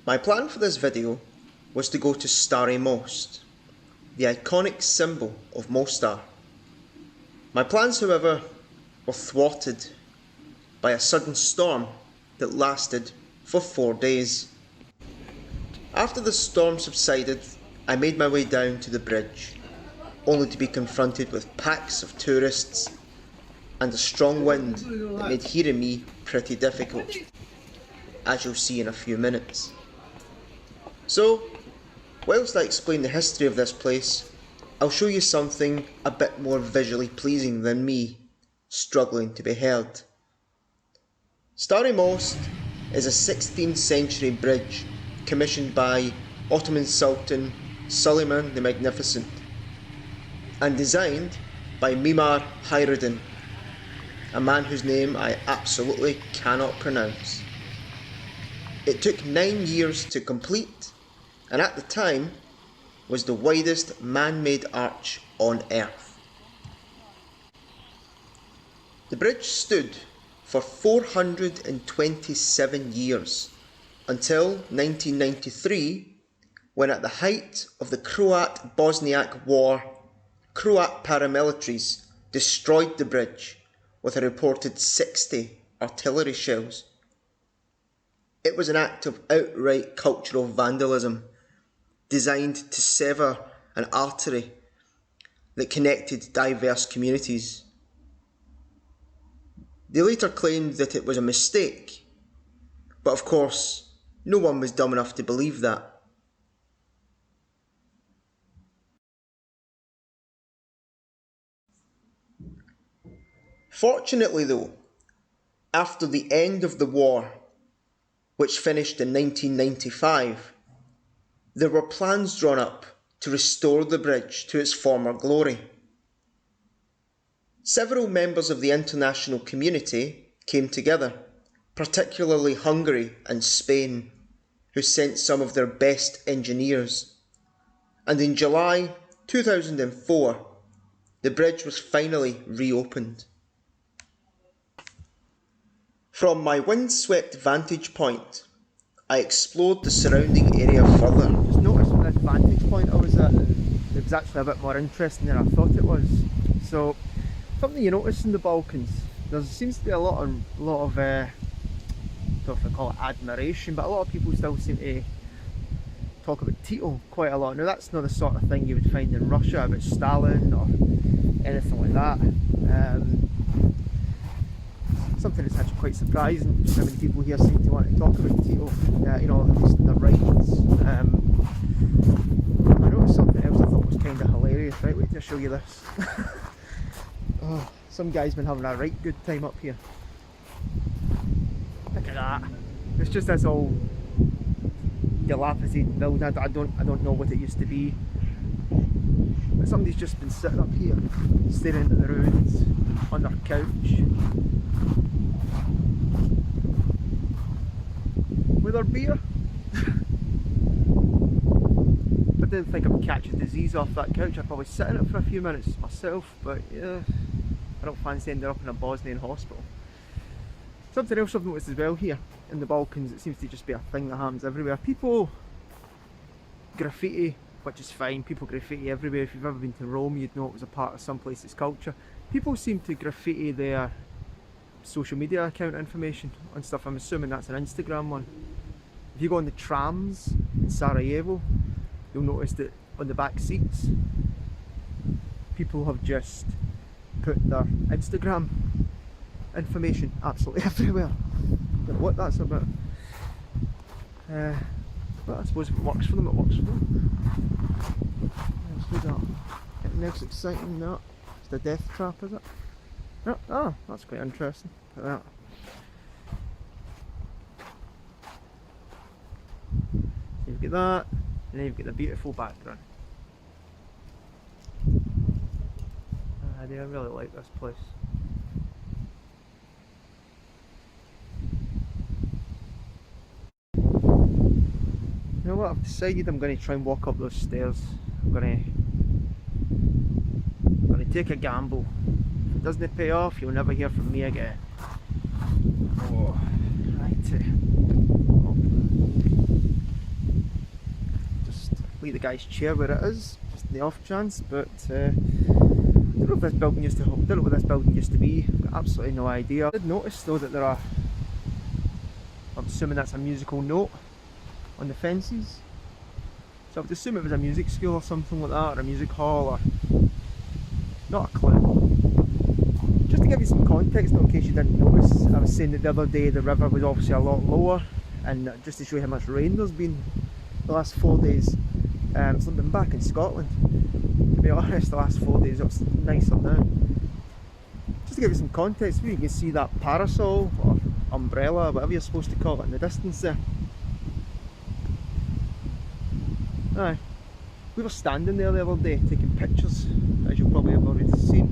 My plan for this video was to go to Stari Most, the iconic symbol of Mostar. My plans, however, were thwarted by a sudden storm that lasted for 4 days. After the storm subsided, I made my way down to the bridge, only to be confronted with packs of tourists and a strong wind that made hearing me pretty difficult, as you'll see in a few minutes. So, whilst I explain the history of this place, I'll show you something a bit more visually pleasing than me struggling to be heard. Stari Most is a 16th century bridge commissioned by Ottoman Sultan Suleiman the Magnificent and designed by Mimar Hayreddin, a man whose name I absolutely cannot pronounce. It took 9 years to complete, and at the time was the widest man-made arch on earth. The bridge stood for 427 years until 1993, when at the height of the Croat-Bosniak War, Croat paramilitaries destroyed the bridge with a reported 60 artillery shells. It was an act of outright cultural vandalism, designed to sever an artery that connected diverse communities. They later claimed that it was a mistake, but of course, no one was dumb enough to believe that. Fortunately though, after the end of the war, which finished in 1995, there were plans drawn up to restore the bridge to its former glory. Several members of the international community came together, particularly Hungary and Spain, who sent some of their best engineers. And in July 2004, the bridge was finally reopened. From my windswept vantage point, I explored the surrounding area further. Just noticed from this vantage point I was at, it was actually a bit more interesting than I thought it was. So, something you notice in the Balkans, there seems to be a lot of I don't know if I call it admiration, but a lot of people still seem to talk about Tito quite a lot. Now that's not the sort of thing you would find in Russia about Stalin or anything like that. Something that's actually quite surprising, just how many people here seem to want to talk about Tito, you know, at least in their writings. I noticed something else I thought was kind of hilarious. Right, wait till I show you this. Oh, some guy's been having a right good time up here. Look at that. It's just this old dilapidated building. I don't know what it used to be. But somebody's just been sitting up here, staring into the ruins on their couch with their beer. If I didn't think I would catch a disease off that couch, I'd probably sit in it for a few minutes myself, but yeah, I don't fancy ending up in a Bosnian hospital. Something else I've noticed as well here in the Balkans, it seems to just be a thing that happens everywhere. People graffiti, which is fine, people graffiti everywhere. If you've ever been to Rome, you'd know it was a part of some place's culture. People seem to graffiti their social media account information on stuff. I'm assuming that's an Instagram one. If you go on the trams in Sarajevo, you'll notice that on the back seats, people have just put their Instagram information absolutely everywhere. Don't know what that's about. But I suppose if it works for them, it works for them. Let's do that. Anything else exciting? No. It's the death trap, is it? Oh, ah, that's quite interesting. Look at that. So you've got that, and then you've got the beautiful background. I really like this place. You know what, I've decided I'm going to try and walk up those stairs. I'm going to take a gamble. If it doesn't pay off, you'll never hear from me again. Oh, right. leave the guy's chair where it is, just in the off chance. But I don't know if this building used to. Don't know what this building used to be. I've got absolutely no idea. I did notice though that there are. I'm assuming that's a musical note on the fences. So I would assume it was a music school or something like that, or a music hall, or not a clue. Just to give you some context, in case you didn't notice, I was saying that the other day the river was obviously a lot lower, and just to show you how much rain there's been the last 4 days. So I've been back in Scotland. To be honest, the last 4 days it was nicer now. Just to give you some context, you can see that parasol or umbrella, whatever you're supposed to call it, in the distance there. Aye. We were standing there the other day taking pictures, as you'll probably have already seen.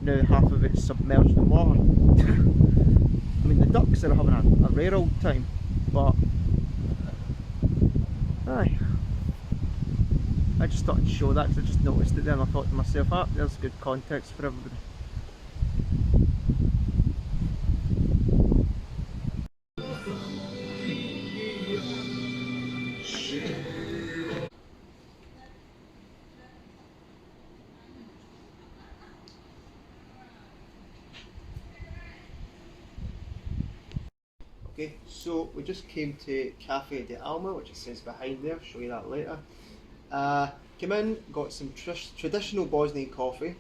Now half of it's submerged in water. I mean, the ducks are having a rare old time, but aye. I just thought I'd show that because I just noticed it then. I thought to myself, ah, there's good context for everybody. Okay, so we just came to Cafe de Alma, which it says behind there, show you that later. Came in, got some traditional Bosnian coffee,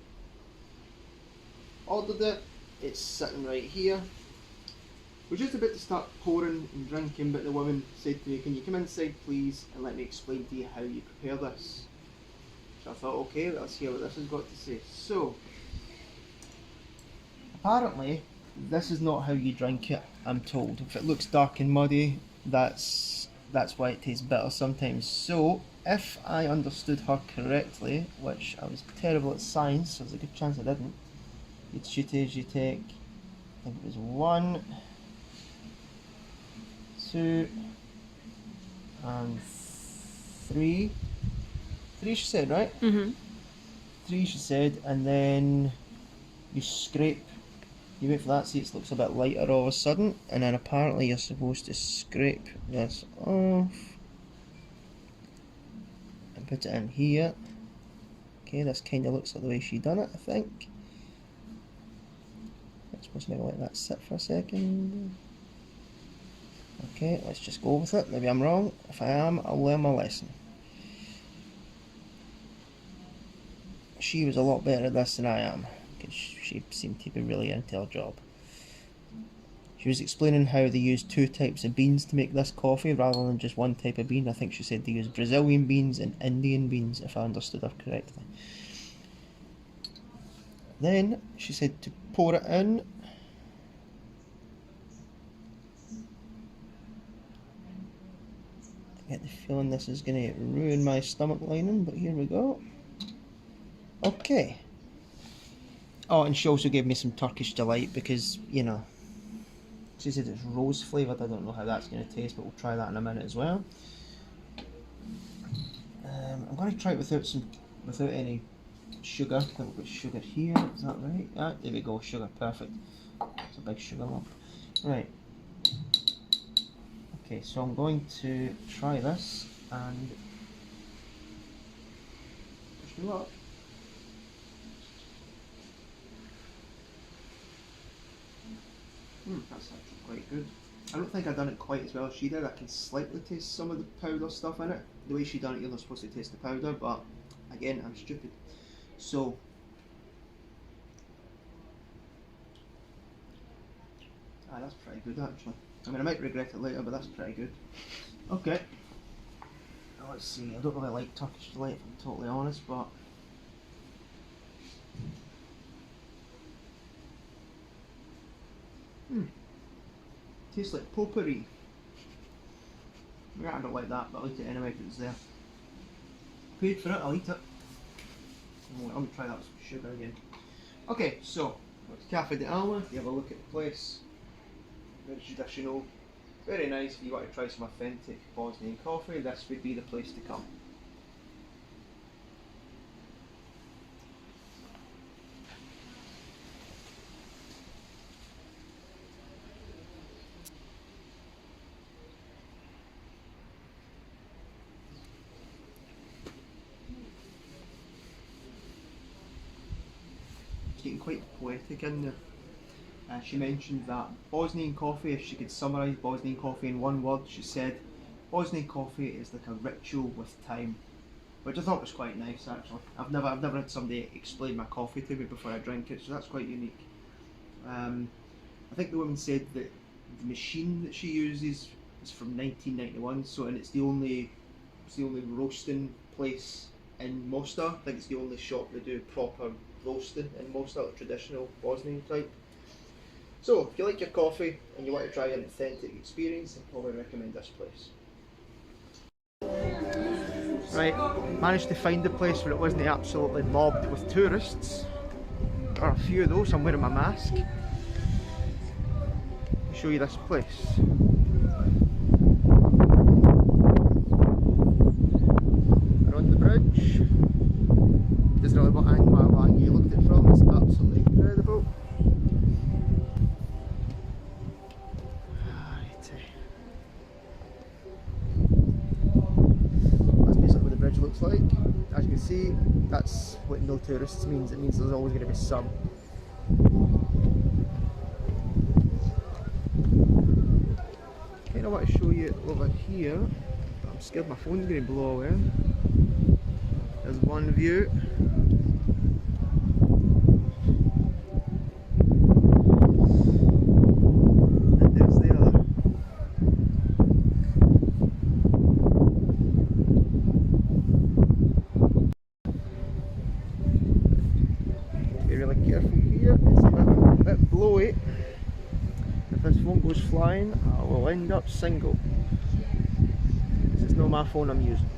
ordered it, it's sitting right here. We're just about to start pouring and drinking, but the woman said to me, can you come inside please and let me explain to you how you prepare this? So I thought, okay, let's hear what this has got to say. So, apparently, this is not how you drink it, I'm told. If it looks dark and muddy, that's why it tastes bitter sometimes. So, if I understood her correctly, which I was terrible at science, so there's a good chance I didn't, you take, I think it was 1, 2, and 3. 3 she said, right? Mm-hmm. 3 she said, and then you scrape. You wait for that, see it looks a bit lighter all of a sudden, and then apparently you're supposed to scrape this off and put it in here. Okay, this kind of looks like the way she done it, I think. I'm supposed to maybe let that sit for a second. Okay, let's just go with it. Maybe I'm wrong. If I am, I'll learn my lesson. She was a lot better at this than I am, because she seemed to be really into her job. She was explaining how they use 2 types of beans to make this coffee rather than just 1 type of bean. I think she said they use Brazilian beans and Indian beans, if I understood her correctly. Then she said to pour it in. I get the feeling this is going to ruin my stomach lining, but here we go. Okay. Oh, and she also gave me some Turkish Delight because, you know, she said it's rose flavoured. I don't know how that's going to taste, but we'll try that in a minute as well. I'm going to try it without any sugar. I think we've got sugar here. Is that right? Ah, there we go. Sugar, perfect. It's a big sugar lump. Right. Okay, so I'm going to try this and push me up. That's actually quite good. I don't think I've done it quite as well as she did. I can slightly taste some of the powder stuff in it. The way she done it, you're not supposed to taste the powder, but again, I'm stupid. So, that's pretty good actually. I mean, I might regret it later, but that's pretty good. Okay. Now let's see. I don't really like Turkish Delight, if I'm totally honest, but tastes like potpourri. Yeah, I don't like that, but I'll eat it anyway if it's there. Paid for it, I'll eat it. I'm going to try that with some sugar again. Okay, so, it's Cafe de Alma. You have a look at the place. Very traditional. Very nice. If you want to try some authentic Bosnian coffee, this would be the place to come. getting quite poetic in there. She mentioned that Bosnian coffee, if she could summarise Bosnian coffee in one word, she said Bosnian coffee is like a ritual with time, which I thought was quite nice actually. I've never had somebody explain my coffee to me before I drink it, so that's quite unique. I think the woman said that the machine that she uses is from 1991, and it's the only roasting place in Mostar. I think it's the only shop that do proper roasting in Mostar, like traditional Bosnian type. So if you like your coffee and you want to try an authentic experience, I'd probably recommend this place. Right, managed to find a place where it wasn't absolutely mobbed with tourists. There are a few of those, I'm wearing my mask. I'll show you this place. We're on the bridge. Doesn't really matter what angle you looked at it from, it's absolutely incredible. That's basically what the bridge looks like. As you can see, that's what no tourists means. It means there's always going to be some. Kind of want to show you over here. I'm scared my phone's going to blow away. There's one view. And there's the other. Be really careful here. It's a bit blowy. If this phone goes flying, I will end up single. This is not my phone I'm using.